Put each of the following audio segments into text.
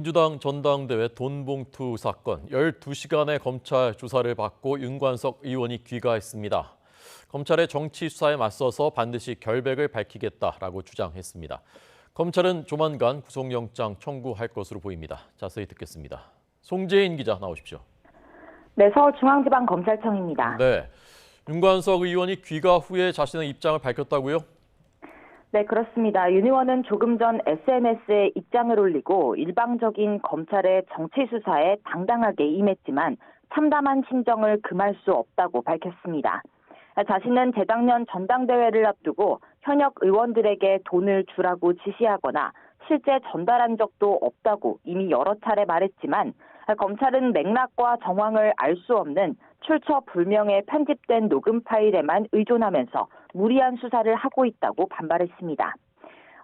민주당 전당대회 돈봉투 사건 12시간의 검찰 조사를 받고 윤관석 의원이 귀가했습니다. 검찰의 정치 수사에 맞서서 반드시 결백을 밝히겠다라고 주장했습니다. 검찰은 조만간 구속영장 청구할 것으로 보입니다. 자세히 듣겠습니다. 송재인 기자 나오십시오. 네, 서울중앙지방검찰청입니다. 네, 윤관석 의원이 귀가 후에 자신의 입장을 밝혔다고요? 네, 그렇습니다. 윤 의원은 조금 전 SNS에 입장을 올리고 일방적인 검찰의 정치 수사에 당당하게 임했지만 참담한 심정을 금할 수 없다고 밝혔습니다. 자신은 재작년 전당대회를 앞두고 현역 의원들에게 돈을 주라고 지시하거나 실제 전달한 적도 없다고 이미 여러 차례 말했지만 검찰은 맥락과 정황을 알 수 없는 출처 불명의 편집된 녹음 파일에만 의존하면서 무리한 수사를 하고 있다고 반발했습니다.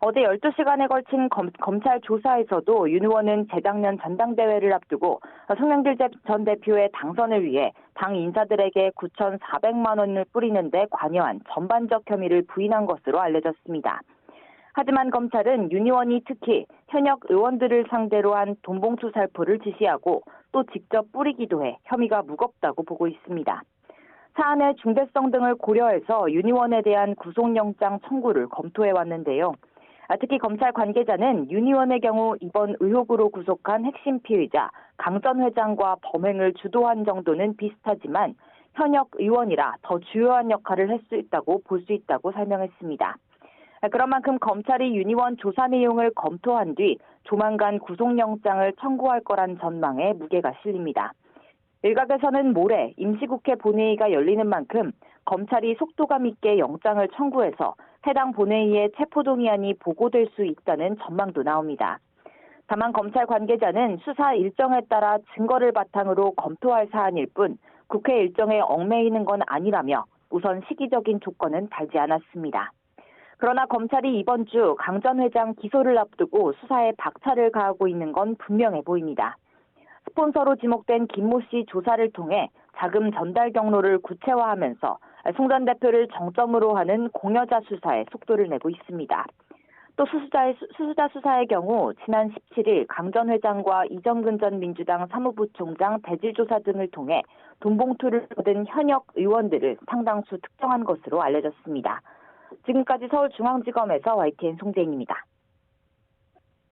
어제 12시간에 걸친 검찰 조사에서도 윤 의원은 재작년 전당대회를 앞두고 송영길 전 대표의 당선을 위해 당 인사들에게 9,400만 원을 뿌리는 데 관여한 전반적 혐의를 부인한 것으로 알려졌습니다. 하지만 검찰은 윤 의원이 특히 현역 의원들을 상대로 한 돈봉투 살포를 지시하고 또 직접 뿌리기도 해 혐의가 무겁다고 보고 있습니다. 사안의 중대성 등을 고려해서 윤 의원에 대한 구속영장 청구를 검토해 왔는데요. 특히 검찰 관계자는 윤 의원의 경우 이번 의혹으로 구속한 핵심 피의자 강 전 회장과 범행을 주도한 정도는 비슷하지만 현역 의원이라 더 주요한 역할을 할 수 있다고 볼 수 있다고 설명했습니다. 그런 만큼 검찰이 윤 의원 조사 내용을 검토한 뒤 조만간 구속영장을 청구할 거란 전망에 무게가 실립니다. 일각에서는 모레 임시국회 본회의가 열리는 만큼 검찰이 속도감 있게 영장을 청구해서 해당 본회의에 체포동의안이 보고될 수 있다는 전망도 나옵니다. 다만 검찰 관계자는 수사 일정에 따라 증거를 바탕으로 검토할 사안일 뿐 국회 일정에 얽매이는 건 아니라며 우선 시기적인 조건은 달지 않았습니다. 그러나 검찰이 이번 주 강 전 회장 기소를 앞두고 수사에 박차를 가하고 있는 건 분명해 보입니다. 스폰서로 지목된 김모 씨 조사를 통해 자금 전달 경로를 구체화하면서 송 전 대표를 정점으로 하는 공여자 수사에 속도를 내고 있습니다. 또 수수자 수사의 경우 지난 17일 강 전 회장과 이정근 전 민주당 사무부총장 대질 조사 등을 통해 돈봉투를 얻은 현역 의원들을 상당수 특정한 것으로 알려졌습니다. 지금까지 서울중앙지검에서 YTN 송재인입니다.